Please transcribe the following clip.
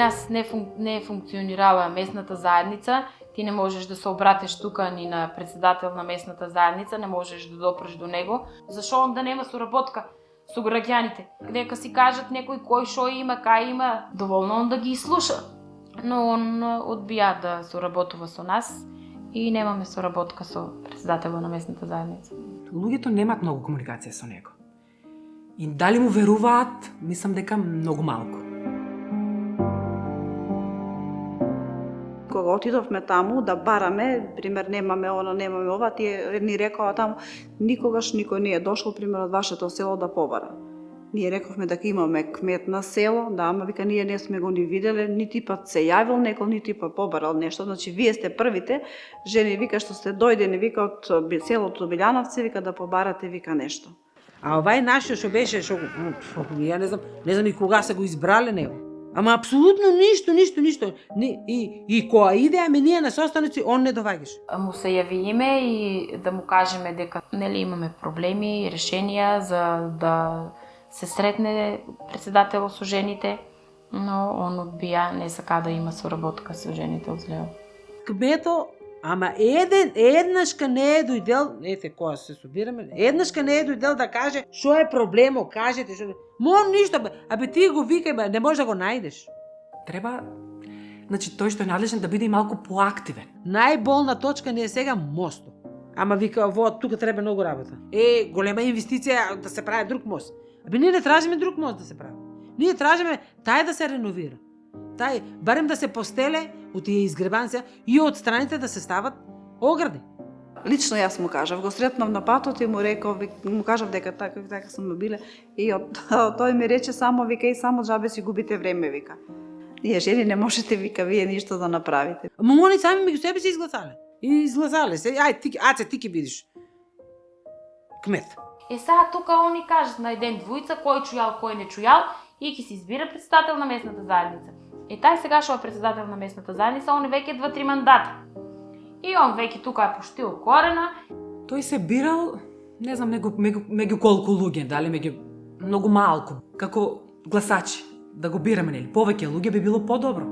нас не е функционирала местната заедница, ти не можеш да се обратиш тука ни на председател на местната заедница, не можеш да допреш до него. Зашо он да нема соработка со граѓаните? Нека си кажат некој кој шо има, кај има, доволно он да ги слуша. Но он одбија да соработува со нас и немаме соработка со председателот на местната заедница. Луѓето немаат многу комуникација со него. И дали му веруваат, мислам дека многу малку. Кога отидовме таму да бараме, пример немаме она, немаме ова, тие ни рекоа таму, никогаш никој не е дошол пример од вашето село да побара. Ние рековме дека имаме кмет на село, да, ама вика ние не сме го ни виделе, нити пат се јавил некој, нити пат побарал нешто. Значи вие сте првите жени, вика, што сте дојдени, вика, од селото Билјановци, вика, да побарате, вика, нешто. А овај нашиот што беше, ја не знам и кога се го избрале него. Ама апсолутно ништо. И кога идеаме ние на состаноци, он не доваѓаше. Му се јавиме и да му кажеме дека нели имаме проблеми и решенија за да се сретне председател со жените, но он одбија, не сака да има соработка со жените од злево. Кмето, ама еднашка не е дојдел, ете кога се собираме, еднашка не е дојдел да каже што е проблемо, кажете што. Мон ништо, абе ти го викај, бе, не можеш да го најдеш. Треба, значи тој што е надлежен да биде и малку поактивен. Најболна точка не е сега мостот. Ама вика, во тука треба многу работа. Голема инвестиција да се прави друг мост. Абе ние не тражиме друг мост да се прави. Ние тражиме тај да се реновира. Тај барем да се постеле од тие изгребанци и од страните да се стават огради. Лично јас му кажав, го сретнав на патот и му реков, му кажав дека така сме биле и тој ми рече само, вика, и само џабе си губите време, вика. Ние жени не можете, вика, вие ништо да направите. Ама они сами меѓу себе се изгласале. Изгласале се. Ајде ти ќе бидеш кмет. Сега тука они кажат на еден двојца кој чујал, кој не чујал и ќе се избира председател на местната заедница. Тај сега што е председател на местната заедница, он веќе 2-3 мандата. И он веќе тука е поштил корена. Тој се бирал, не знам, меѓу колку луѓе, дали меѓу многу малку, како гласачи, да го бираме, нели? Повеќе луѓе би било подобро.